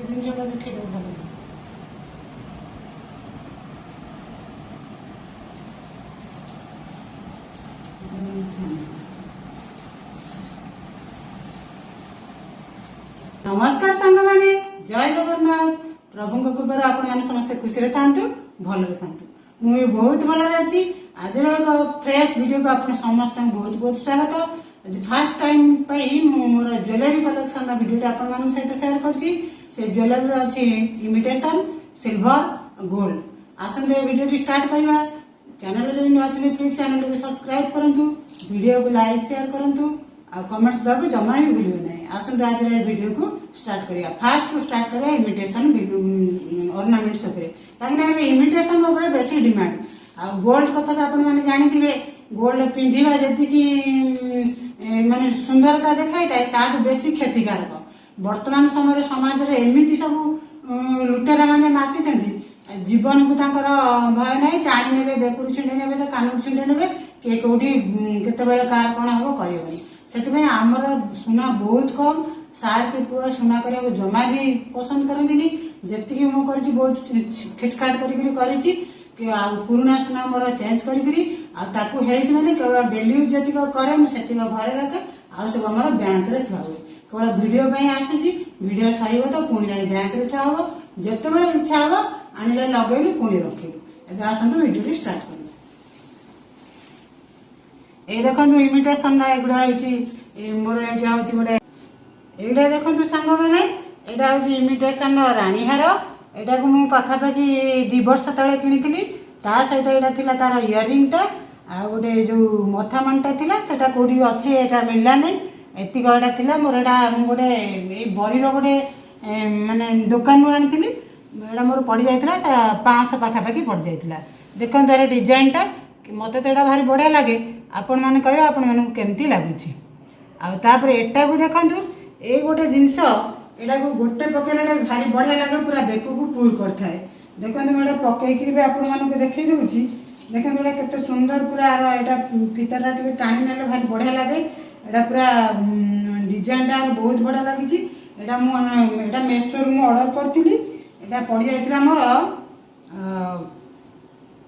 से जिनटा देखिए भल नमस्कार सांग माने जय जगन्नाथ प्रभु कृपार आपण मैंने समस्ते खुशी था भल था मुझे बहुत भल अच्छी आज एक फ्रेश वीडियो को आप समस्त बहुत बहुत स्वागत आज फर्स्ट टाइम मोर ज्वेलरी कलेक्शन वीडियो आपण सहित शेयर करछि से ज्वेलरी अच्छी इमिटेशन सिल्वर गोल्ड आसंते वीडियो स्टार्ट करवा चैनल जो अच्छे प्लीज चैनल को सब्सक्राइब करूँ वीडियो को लाइक शेयर करूँ आ कमेंट्स देवाक जमा भी भूलिए ना आसंते आज वीडियो को स्टार्ट करिया फास्ट को स्टार्ट करिया इमिटेशन ऑर्नामेंट्स उपरे कहीं इमिटेशन उपरे बेसी डिमांड आ गोल्ड कथा तो आपण माने जानिथिबे गोल्ड पिंधिबा जति की माने सुंदरता देखाई थाए ताटू बेसी क्षतिकारक वर्तमान समय समाज रे एमिति सब लुटेरा माने माति चंदी जीवन को ताकर भय नाही टाणी नेबे बेकुर छिंडे नेबे तो कानूर छिंडे नेबे के कोठी केते बेले कार कोन हबो करियोनी सेतमे हमर सुना बहुत कम सार के पुआ सुना करिया जमा भी पसंद करंदिनी जेति की मो करछि बहुत खिटखाट करी करिछि कि आ पुराना सुना मोर चेंज करी आ ताकू हेज माने केवल डेली यूज जति करे मु सेति घरे रखे आ सब हमर बैंक रे थुआ हुए केवल वीडियो पई आसीछि वीडियो सहीबो तो पुणी जाई बैंक रे थुआ हो जते बेले इच्छा हो आनिले लगेलु पुणी रखिलु एबे आसंतु वीडियो स्टार्ट करू ए देखंतु इमिटेशन ना एगुडा होची मोर एटा होची गोटे एटा देखंतु सांग माने एटा होची इमिटेशन रानी हार एटा को मु पाखा पाखी 2 वर्ष तळे किनिथिली ता सहित एटा थिला तार इयरिंग टा आ गोटे जो मथामनटा थिला सेटा कोडी अछि एटा मिलला नै एति गडा थिला मोर एटा मु गोटे ए बरीरो गोटे माने दुकान नु आनिथिली एटा मोर पड़ी जाइथिला 500 पाखा पाखी पड़ जाइथिला देखन तार डिजाइन टा मते तो एटा भारी बढ़िया लागे आपण माने कहबे आपण माने केमती लागुची आ तापर एटा को देखंतु ए गोटे जिंस एटा को गोटे पकेला भारी बढ़िया लागे पूरा बेकु को पूर करथाए देखंतु एटा पकेई कि बे आपण माने देखै दउची देखंतु एटा केते सुंदर पूरा एटा फिताटा टिके टाइम नेले भारी बढ़िया लागे एटा पूरा डिजाइन टा बहुत बढ़िया लागिची एटा मु एटा मेसो मु ऑर्डर करथिली एटा पड़ी जाइतिला मोर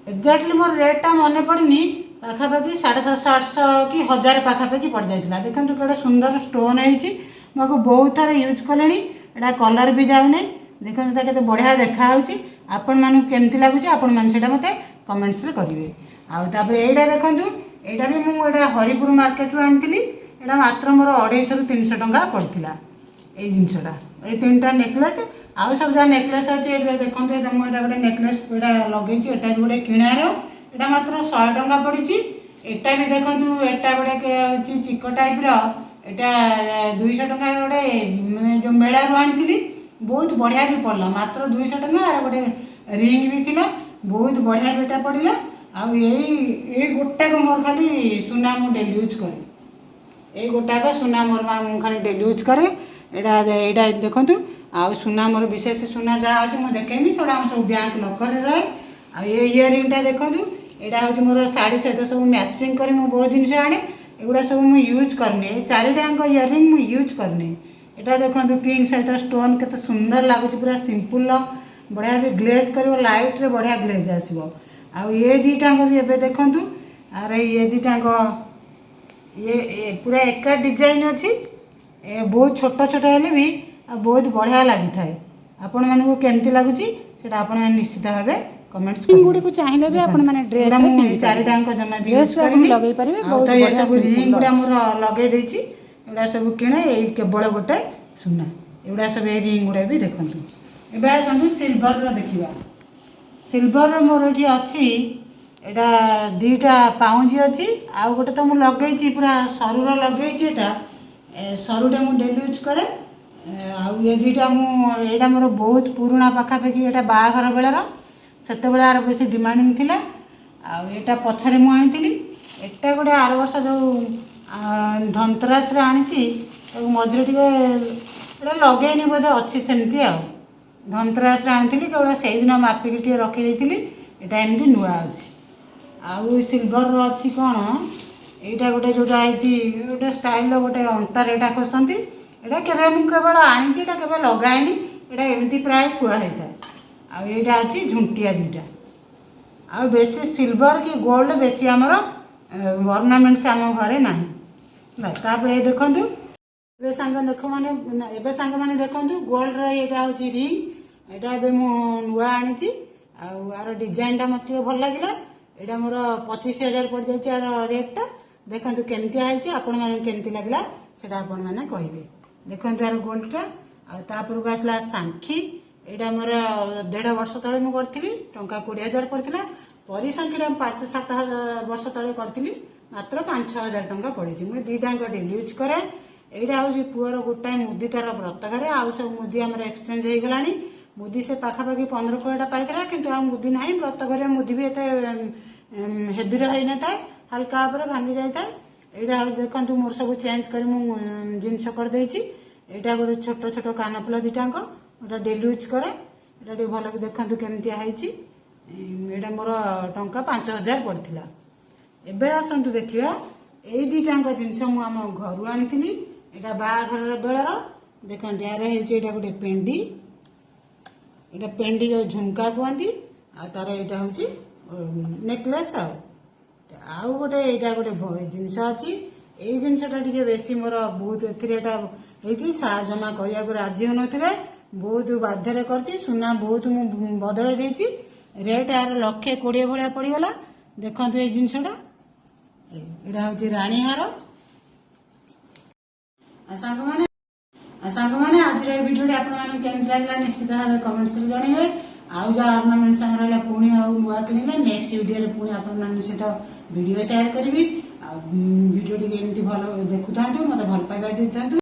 एक्जाक्टली मोर रेट टा मने पड़नी पाखापाखि 750-800 कि 1000 पाखापाखि पड़ जाइतिला देखंतु केडा सुंदर स्टोन होईची मको बहुत थर यूज कलेनी एटा कलर भी जाउ नै देखंतु ता केते बढ़िया देखा होची आपण मानु केमती लागुची आपण मान सेटा मते कमेंट्स रे करिवे आ तापर एटा देखंतु एटा भी मु एटा हरिपुर मार्केट रो आनथिली एटा मात्र मोर 250 रु 300 टंका पड़थिला ए जिंसटा ए तीनटा नेकलेस आउ सब जा नेकलेस अछि एटा देखंतु एटा मु एटा गोटे नेकलेस एटा लगेछि एटा भी गोटे किणारो एटा मात्र 100 टंका पड़िछि एटा भी देखंतु एटा गोटे अछि चिको टाइप रो एटा 200 टंका गोटे माने जो मेला रो आनिथिली बहुत बढ़िया भी पड़ला मात्र 200 टंका आ गोटे रिंग भी थिला बहुत बढ़िया बेटा पड़िला आ ए गोटा को मोर खाली सुना मु डेली यूज करे ए गोटा को सुना मोर मु खाली डेली यूज करे एटा एटा देखंतु आ सुना मोर विशेष सुना जा अछि मु देखेमी सोडा हम सब बैंक लॉकर रे रहे आ ए इयरिंग टा देखंतु एटा होची मोर साड़ी सहित सब मैचिंग करी मु बहुत जिंस आने एगुड़ा सब मु यूज करने 4 टांग इयरिंग मु यूज करने एटा देखंतु पिंक सहित स्टोन केते सुंदर लागुची पूरा सिंपल बढ़िया भी ग्लेज करिवो लाइट रे बढ़िया ग्लेज आसीबो आ ये दी टांग भी एबे देखंतु अरे ये दी टांग ये पूरा एका डिजाइन अछि ए बहुत छोट छोट हेले भी बहुत बढ़िया लागि थाए आपण मानू केमती लागुची सेटा आपण निश्चित भाबे कमेंट्स गुडी को चाहिले भी आपण माने ड्रेस रे पिन चारि टांग जमा भी यूज करबी लगै परिबे बहुत बढ़िया सब रिंग गुडा मोर लगे देछि एडा सब किणे ए केवल गोटे सुना एडा सब ए रिंग गुडा भी देखंतु एबे आसंतु सिल्वर रो देखिबा सिल्वर रो मोर एठी अछि एडा दीटा पाउंजी अछि आ गोटे त मु लगैछि पूरा सरू रो लगैछि एटा सरूटा मु डेली यूज करे आ ये दीटा मु एडा मोर बहुत पुराना पाखा पाखी एटा बाघर बेलार सेते बेला आर बेसी डिमांडिंग थिला आ एटा पछरे मु आनिथिली एटा गोटे 8 वर्ष जो धनतरास रे आनिछि मझरे टिके एटा लगेनी बोधे अच्छी सेमती आ धनतरास रे आनिथिली केवल सेही दिन मापिकी टिके रखि देथिली एटा एमती नुआ अछि आ सिल्वर रो अछि कोन एटा गोटे जोटा आइती गोटे स्टाइल रो गोटे अंटार एटा खोसंती एटा केबे मु केवल आनिछि एटा केबे लगाएनी ଏଇଟା ଏମିତି ପ୍ରାୟ ଥୁଆ ହେଇଥାଏ। ଆଉ ଏଇଟା ଅଛି ଝୁଣ୍ଟିଆ ଦୁଇଟା। ଆଉ ବେଶୀ ସିଲଭର କି ଗୋଲ୍ଡ ବେଶୀ ଆମର ଅର୍ଣ୍ଣାମେଣ୍ଟସ୍ ଆମ ଘରେ ନାହିଁ ହେଲା। ତାପରେ ଦେଖନ୍ତୁ ଏବେ ସାଙ୍ଗମାନେ ଦେଖନ୍ତୁ ଗୋଲ୍ଡର ଏଇଟା ହେଉଛି ରିଙ୍ଗ। ଏଇଟା ଏବେ ମୁଁ ନୂଆ ଆଣିଛି। ଆଉ ଆର ଡିଜାଇନଟା ମୋତେ ଟିକେ ଭଲ ଲାଗିଲା। ଏଇଟା ମୋର 25,000 ପଡ଼ିଯାଇଛି ଆର ରେଟ୍ଟା। ଦେଖନ୍ତୁ କେମିତିଆ ହେଇଛି, ଆପଣମାନଙ୍କୁ କେମିତି ଲାଗିଲା ସେଇଟା ଆପଣମାନେ କହିବେ। ଦେଖନ୍ତୁ ଆର ଗୋଲ୍ଡଟା। ଆଉ ତାପରକୁ ଆସିଲା ସାଙ୍ଖି। ଏଇଟା ମୋର 1.5 ବର୍ଷ ତଳେ ମୁଁ କରିଥିଲି, ଟଙ୍କା 20,000 ପଡ଼ିଥିଲା। ପରିସାଙ୍ଖିଟା 5-7 ବର୍ଷ ତଳେ କରିଥିଲି, ମାତ୍ର 5-6 ହଜାର ଟଙ୍କା ପଡ଼ିଛି। ମୁଁ ଦୁଇଟାଙ୍କ ଡେଲି ୟୁଜ୍ କରେ। ଏଇଟା ହେଉଛି ପୁଅର ଗୋଟାଏ ମୁଦି ତାର ବ୍ରତ ଘରେ, ଆଉ ସବୁ ମୁଦି ଆମର ଏକ୍ସଚେଞ୍ଜ ହେଇଗଲାଣି। ମୁଦି ସେ ପାଖାପାଖି 15-20ଟା ପାଇଥିଲା, କିନ୍ତୁ ଆଉ ମୁଦି ନାହିଁ। ବ୍ରତ ଘରେ ମୁଦି ବି ଏତେ ହେଭିର ହେଇନଥାଏ, ହାଲକା ଉପରେ ଭାଙ୍ଗି ଯାଇଥାଏ। ଏଇଟା ହେଉଛି ଦେଖନ୍ତୁ ମୋର ସବୁ ଚେଞ୍ଜ କରି ମୁଁ ଜିନିଷ କରିଦେଇଛି। ଏଇଟା ଗୋଟେ ଛୋଟ ଛୋଟ କାନଫୁଲ ଦୁଇଟାଙ୍କ, ଏଇଟା ଡେଲି ୟୁଜ୍ କରେ। ଏଇଟା ଟିକେ ଭଲକି ଦେଖନ୍ତୁ କେମିତିଆ ହେଇଛି। ଏଇଟା ମୋର ଟଙ୍କା 5,000 ପଡ଼ିଥିଲା। ଏବେ ଆସନ୍ତୁ ଦେଖିବା ଏଇ ଦୁଇଟାଙ୍କ ଜିନିଷ ମୁଁ ଆମ ଘରୁ ଆଣିଥିଲି। ଏଇଟା ବାହାଘରର ବେଳର। ଦେଖନ୍ତୁ ୟାର ହେଇଛି ଏଇଟା ଗୋଟେ ପେଣ୍ଡି। ଏଇଟା ପେଣ୍ଡି ଝୁମକା କୁହନ୍ତି। ଆଉ ତାର ଏଇଟା ହେଉଛି ନେକଲେସ୍। ଆଉ ଗୋଟେ ଏଇଟା ଗୋଟେ ଜିନିଷ ଅଛି। ଏଇ ଜିନିଷଟା ଟିକେ ବେଶୀ ମୋର ବହୁତ ଏଥିରେ ଏଇଟା ହେଇଛି। ସାର୍ ଜମା କରିବାକୁ ରାଜି ହେଉନଥିବେ, ବହୁତ ବାଧ୍ୟରେ କରିଛି। ସୁନା ବହୁତ ମୁଁ ବଦଳେଇ ଦେଇଛି। ରେଟ୍ ୟାର 1,20,000 ଭଳିଆ ପଡ଼ିଗଲା। ଦେଖନ୍ତୁ ଏଇ ଜିନିଷଟା, ଏଇଟା ହେଉଛି ରାଣୀ ହାର। ସାଙ୍ଗମାନେ ଆଜିର এই ଭିଡ଼ିଓଟି ଆପଣମାନଙ୍କୁ କେମିତି ଲାଗିଲା ନିଶ୍ଚିତ ଭାବେ କମେଣ୍ଟସରେ ଜଣାଇବେ। ଆଉ ଯାହା ଅର୍ଣ୍ଣାମେଣ୍ଟସ ଆମର ରହିଲା ପୁଣି ଆଉ ନୂଆ କିଣିଲେ ନେକ୍ସଟ ଭିଡ଼ିଓରେ ପୁଣି ଆପଣମାନଙ୍କ ସହିତ ଭିଡ଼ିଓ ସେୟାର କରିବି। ଆଉ ଭିଡ଼ିଓଟିକୁ ଏମିତି ଭଲ ଦେଖୁଥାନ୍ତୁ, ମୋତେ ଭଲ ପାଇବା ଦେଇଥାନ୍ତୁ।